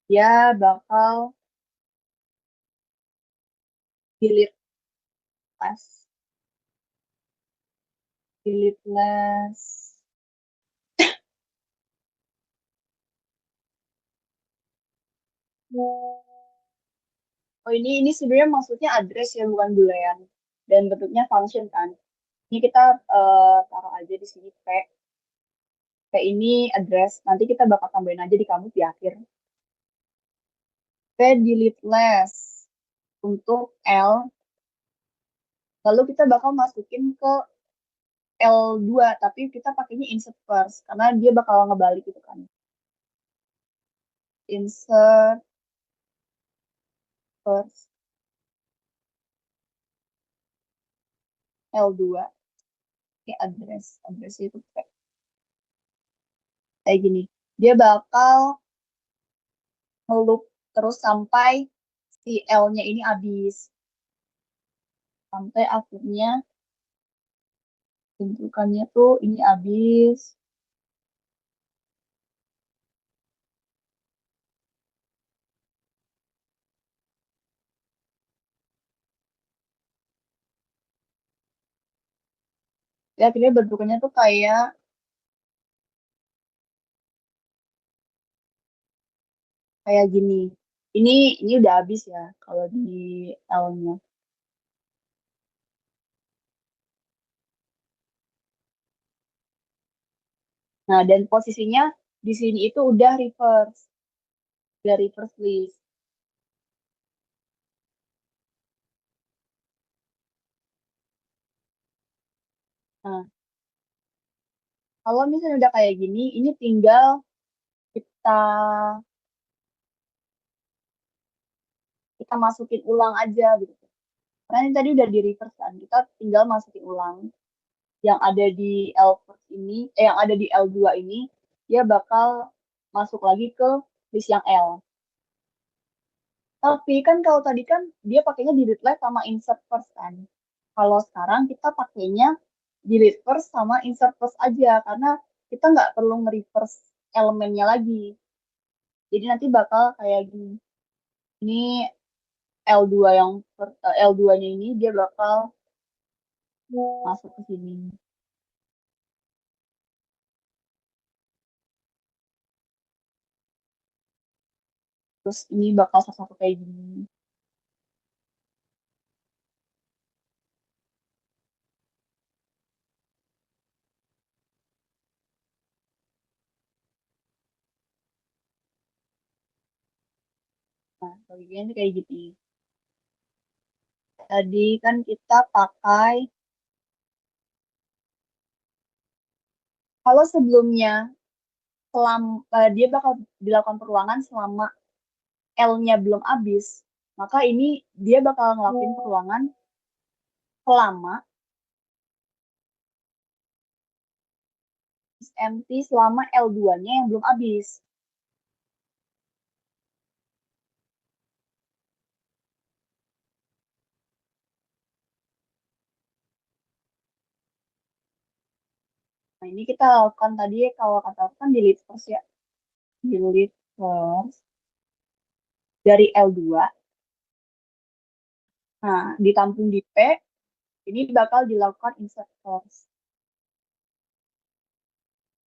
dia bakal delete less oh ini sebenarnya maksudnya address ya bukan boolean dan bentuknya function kan ini kita taruh aja di sini p ini address nanti kita bakal tambahin aja di kamus di akhir p delete less untuk L lalu kita bakal masukin ke L2 tapi kita pakainya insert first karena dia bakal ngebalik gitu kan insert first L2 oke address itu kayak gini dia bakal ngeloop terus sampai si L-nya ini habis sampai akhirnya bentukannya tuh ini habis ya akhirnya bentukannya tuh kayak gini ini udah habis ya kalau di L-nya Nah, dan posisinya di sini itu udah reverse list. Nah, kalau misalnya udah kayak gini, ini tinggal kita kita masukin ulang aja gitu. Karena ini tadi udah di reverse kan, kita tinggal masukin ulang yang ada di L1 ini, yang ada di L2 ini, dia bakal masuk lagi ke list yang L. Tapi kan kalau tadi kan dia pakainya delete left sama insert first kan. Kalau sekarang kita pakainya delete first sama insert first aja karena kita nggak perlu nge-reverse elemennya lagi. Jadi nanti bakal kayak gini. Ini L2 yang L2-nya ini dia bakal masuk ke sini. Terus ini bakal satu-satu kayak gini. Nah, bagiannya kayak gitu. Tadi kan kita pakai, kalau sebelumnya dia bakal dilakukan perulangan selama L-nya belum habis, maka ini dia bakal ngelakuin perulangan selama is empty selama L2-nya yang belum habis. Nah, ini kita lakukan tadi kalau katakan delete first ya. Delete first dari L2. Nah, ditampung di P, ini bakal dilakukan insert first.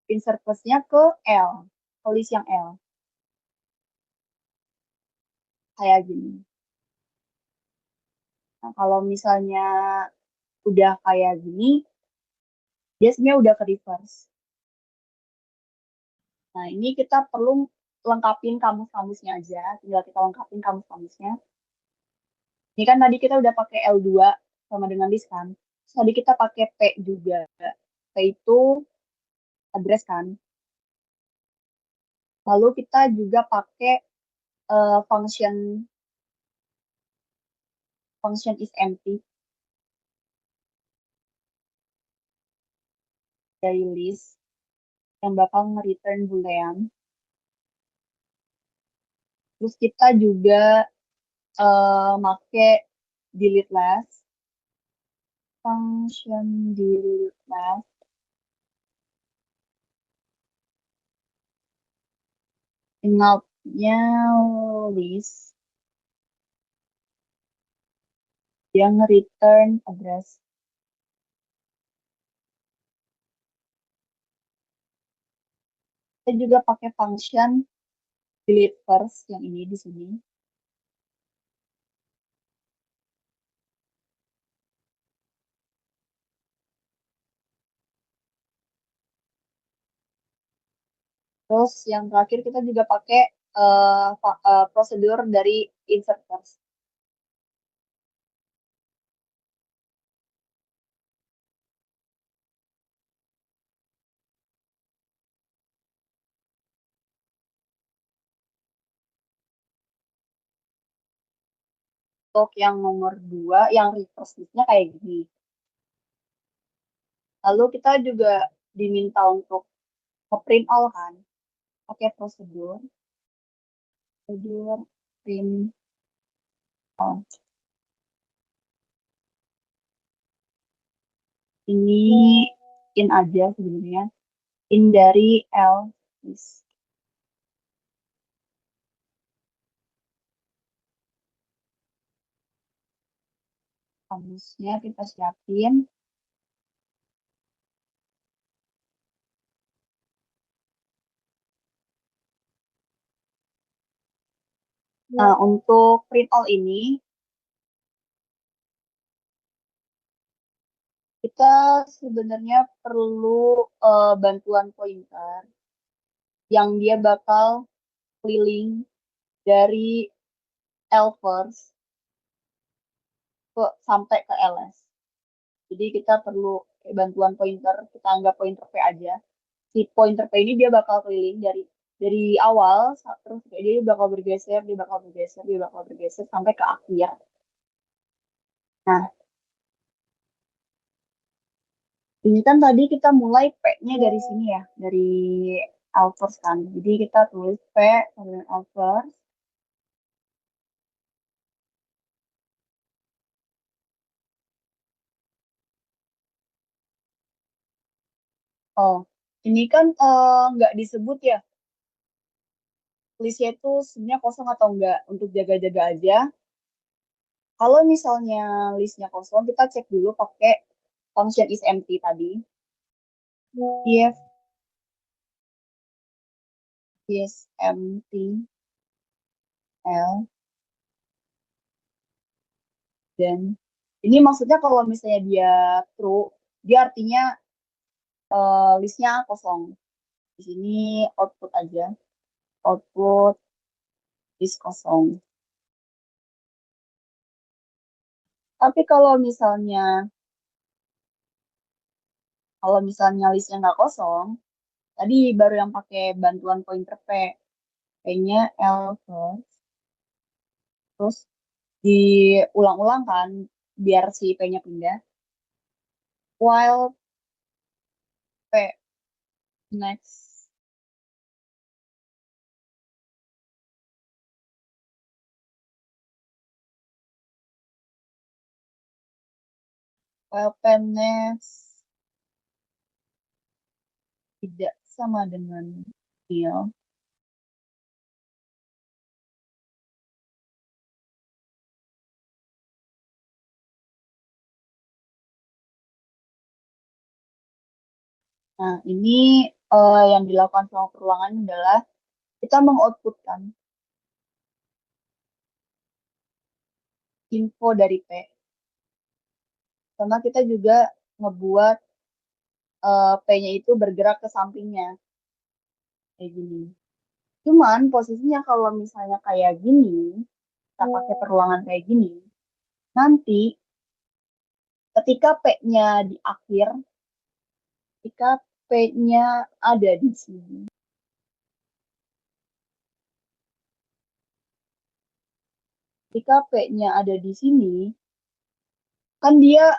Insert first-nya ke L, ke list yang L. Kayak gini. Nah, kalau misalnya udah kayak gini, biasanya udah ke reverse. Nah, ini kita perlu lengkapin kamus-kamusnya aja. Tinggal kita lengkapin kamus-kamusnya. Ini kan tadi kita udah pakai L2 sama dengan list kan. Terus tadi kita pakai P juga. P itu address kan. Lalu kita juga pakai function is empty dari list yang bakal nge-return boolean. Terus kita juga pakai delete last, function delete last, ingatnya list yang return address. Kita juga pakai function delete first yang ini di sini. Terus yang terakhir kita juga pakai prosedur dari insert first. Untuk yang nomor 2, yang reverse list-nya kayak gini. Lalu kita juga diminta untuk print all kan. Pakai prosedur print all. Ini in aja sebenarnya. In dari L list. Kamusnya kita siapin. Nah, untuk print all ini kita sebenarnya perlu bantuan pointer yang dia bakal keliling dari L-first sampai ke LS. Jadi kita perlu bantuan pointer, kita anggap pointer P aja. Si pointer P ini dia bakal keliling dari awal terus dia bakal bergeser, dia bakal bergeser, dia bakal bergeser sampai ke akhir. Nah, ini kan tadi kita mulai P-nya dari sini ya, dari L-first kan. Jadi kita tulis P sama L-first. Oh, ini kan nggak disebut ya. Listnya itu sebenarnya kosong atau enggak. Untuk jaga-jaga aja. Kalau misalnya listnya kosong, kita cek dulu pakai function isEmpty tadi. If isEmpty L, dan ini maksudnya kalau misalnya dia true, dia artinya listnya kosong. Di sini output aja, output list kosong. Tapi kalau misalnya listnya nggak kosong, tadi baru yang pakai bantuan pointer P, P-nya L first, terus diulang-ulang kan biar si P-nya pindah. While P next while P next tidak sama dengan nil, nah ini yang dilakukan sama perulangan adalah kita mengoutputkan info dari P, karena kita juga ngebuat P-nya itu bergerak ke sampingnya kayak gini. Cuman posisinya kalau misalnya kayak gini, kita pakai perulangan kayak gini, nanti ketika P-nya di akhir, ketika P-nya ada di sini, ketika P-nya ada di sini, kan dia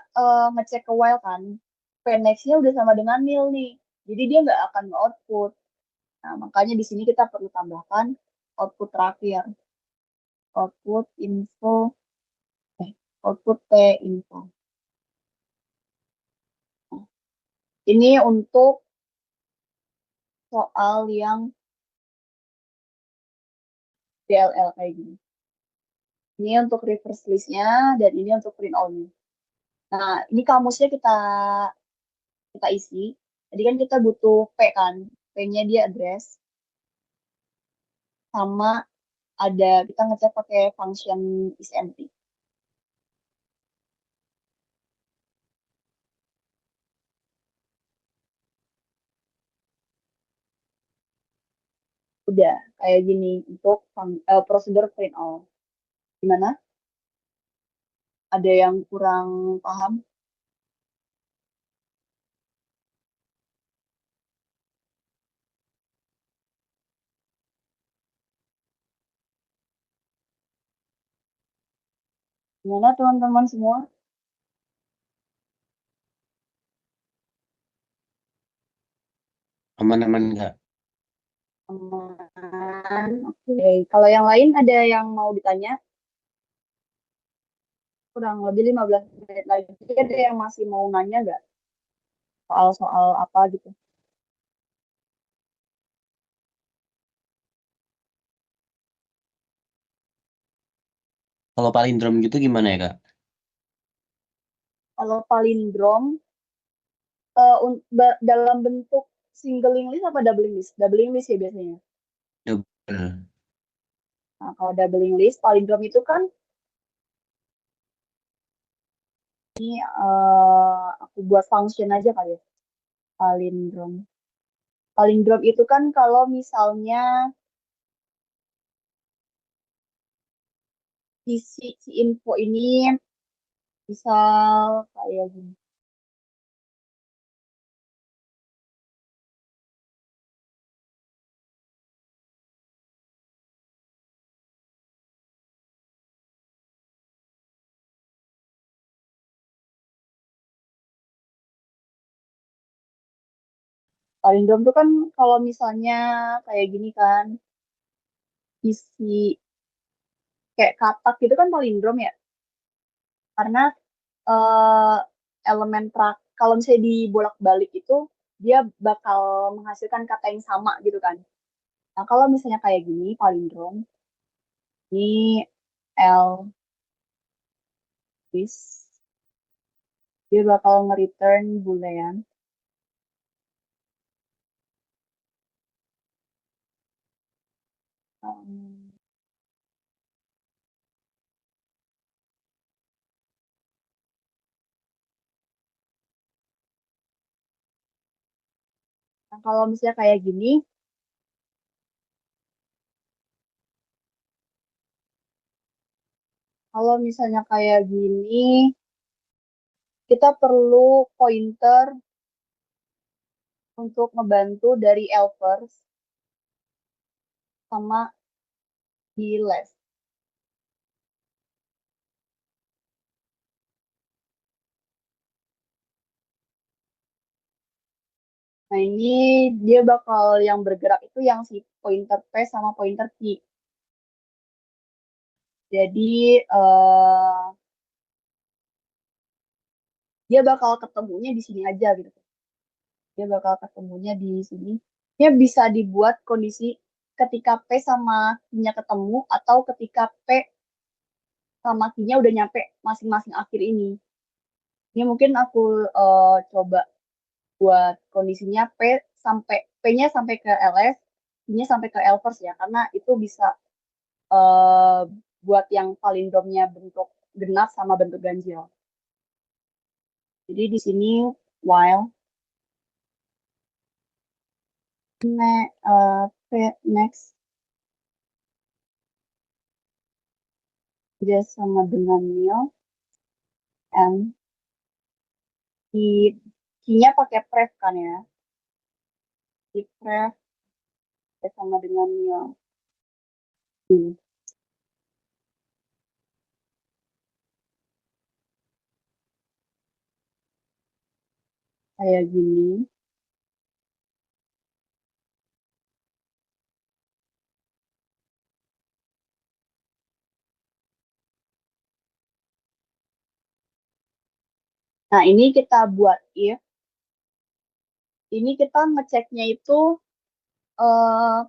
ngecek ke while kan, P next-nya udah sama dengan nil nih, jadi dia nggak akan output. Nah, makanya di sini kita perlu tambahkan output terakhir, output info, output P info. Nah, ini untuk soal yang DLL kayak gini. Ini untuk reverse list-nya dan ini untuk print all-nya. Nah, ini kamusnya kita isi. Tadi kan kita butuh P kan. P-nya dia address. Sama ada kita ngecek pakai function isEmpty. Udah kayak gini untuk prosedur print all. Gimana? Ada yang kurang paham? Gimana teman-teman semua? Aman-aman enggak? Aman. Oke. Kalau yang lain ada yang mau ditanya? Kurang lebih 15 menit lagi. Ada yang masih mau nanya nggak? Soal-soal apa gitu? Kalau palindrom gitu gimana ya, Kak? Kalau palindrom dalam bentuk singling list apa doubling list? Doubling list ya biasanya. Double. Nah, kalau doubling list, palindrom itu kan Ini aku buat function aja kali ya. Palindrom. Palindrom itu kan kalau misalnya si info ini misal kayak gini. Palindrom tuh kan kalau misalnya kayak gini kan, isi kayak katak gitu kan palindrom ya. Karena eh, elemen kalau misalnya dibolak-balik itu dia bakal menghasilkan kata yang sama gitu kan. Nah, kalau misalnya kayak gini palindrom, ini L this dia bakal nge-return boolean. Um, Nah, kalau misalnya kayak gini, kita perlu pointer untuk ngebantu dari Elvers sama di left. Nah, ini dia bakal yang bergerak itu yang si pointer P sama pointer Q. Jadi, dia bakal ketemunya di sini aja gitu. Dia bakal ketemunya di sini. Dia bisa dibuat kondisi ketika P sama Q-nya ketemu atau ketika P sama Q-nya udah nyampe masing-masing akhir ini. Ini mungkin aku coba buat kondisinya P-nya sampai ke LS, Q-nya sampai ke Elvers ya, karena itu bisa eh, buat yang palindromnya bentuk genap sama bentuk ganjil. Jadi di sini while next dia sama dengan nil and key-nya pakai pref kan ya. Di pref dia sama dengan nil. Hmm, kayak gini. Nah, ini kita buat if. Ini kita ngeceknya itu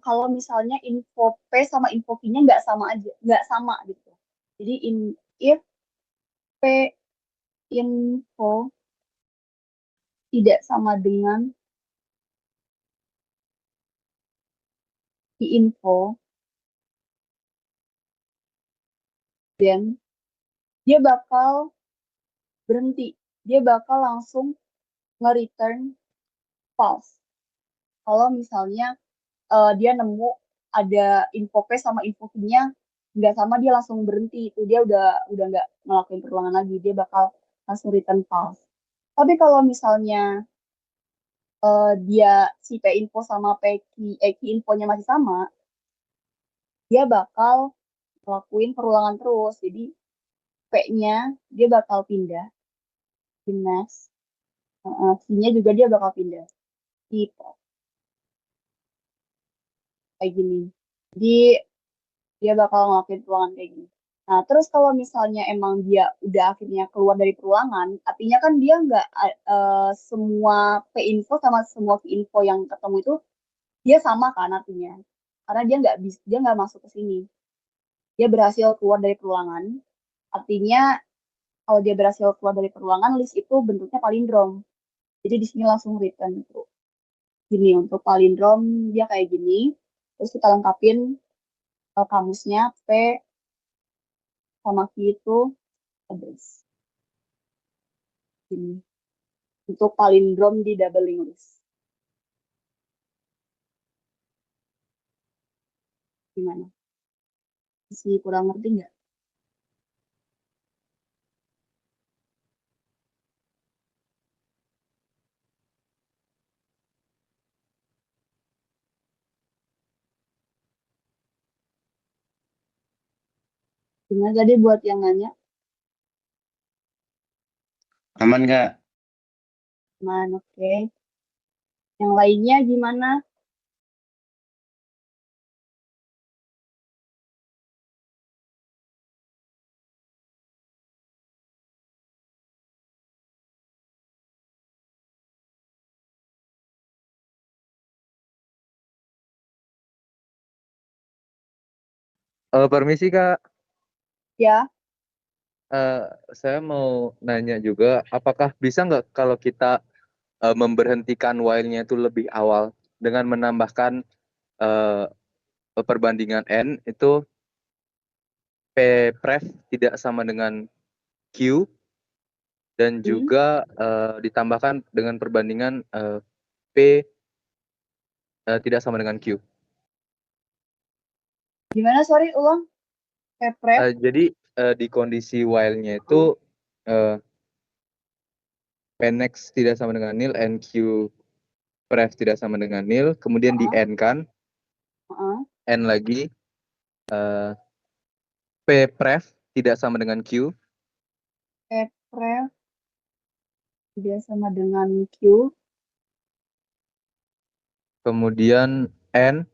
kalau misalnya info P sama info Q-nya nggak sama gitu. Jadi if P info tidak sama dengan Q info, then dia bakal berhenti. Dia bakal langsung nge-return false. Kalau misalnya dia nemu ada info P sama info Q-nya nggak sama, dia langsung berhenti itu, dia udah nggak ngelakuin perulangan lagi, dia bakal langsung return false. Tapi kalau misalnya dia si P info sama Q infonya masih sama, dia bakal ngelakuin perulangan terus. Jadi P-nya dia bakal pindah di next, Q-nya juga dia bakal pindah gitu kayak gini. Jadi dia bakal ngelakuin perulangan kayak gini. Nah, terus kalau misalnya emang dia udah akhirnya keluar dari perulangan, artinya kan dia nggak semua P-info sama semua Q-info yang ketemu itu dia sama kan artinya. Karena dia nggak masuk ke sini. Dia berhasil keluar dari perulangan. Artinya kalau dia berhasil keluar dari perulangan, list itu bentuknya palindrom. Jadi di sini langsung return itu. Gini untuk palindrom dia kayak gini. Terus kita lengkapin kamusnya P sama Q itu address. ini untuk palindrom di doubling list. Gimana? Masih kurang ngerti nggak? Gimana tadi buat yang nanya? Aman nggak? Aman, oke. Yang lainnya gimana? Permisi Kak, Ya, saya mau nanya juga, apakah bisa nggak kalau kita memberhentikan while-nya itu lebih awal dengan menambahkan eh, perbandingan n itu p pref tidak sama dengan q dan juga ditambahkan dengan perbandingan p tidak sama dengan q. gimana? Sorry, ulang. Kepres. Jadi di kondisi while-nya itu p next tidak sama dengan nil, nq pref tidak sama dengan nil, kemudian di n kan, n lagi, p pref tidak sama dengan q, Kepres tidak sama dengan Q. kemudian n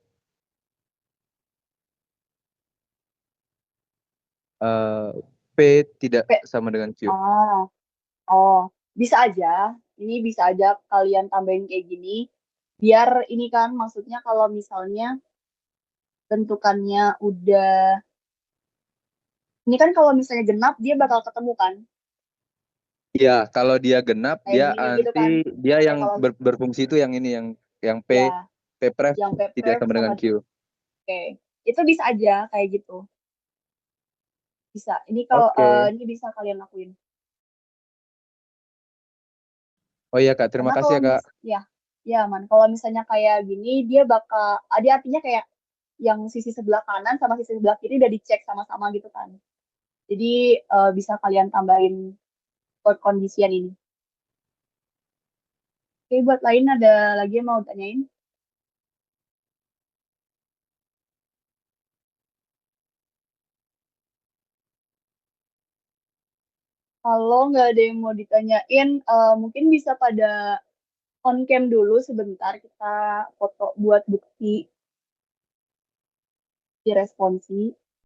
p tidak P. sama dengan q. Oh, bisa aja. Ini bisa aja kalian tambahin kayak gini. Biar ini kan maksudnya kalau misalnya tentukannya udah, ini kan kalau misalnya genap dia bakal ketemu kan. Ya, kalau dia genap, Kayak dia gini gitu kan. nanti dia Kayak yang kalau berfungsi itu yang ini yang p ya pref yang tidak Ppref sama dengan sama q. oke. Itu bisa aja kayak gitu. Bisa. Ini kalau Oke. ini bisa kalian lakuin. Oh iya Kak, terima Karena kasih kalau ya Kak. ya man, kalau misalnya kayak gini dia bakal ada artinya kayak yang sisi sebelah kanan sama sisi sebelah kiri udah dicek sama-sama gitu kan. Jadi bisa kalian tambahin perkondisian ini. Oke, buat lain ada lagi yang mau tanyain? Kalau nggak ada yang mau ditanyain, mungkin bisa pada on cam dulu sebentar kita foto buat bukti di responsi.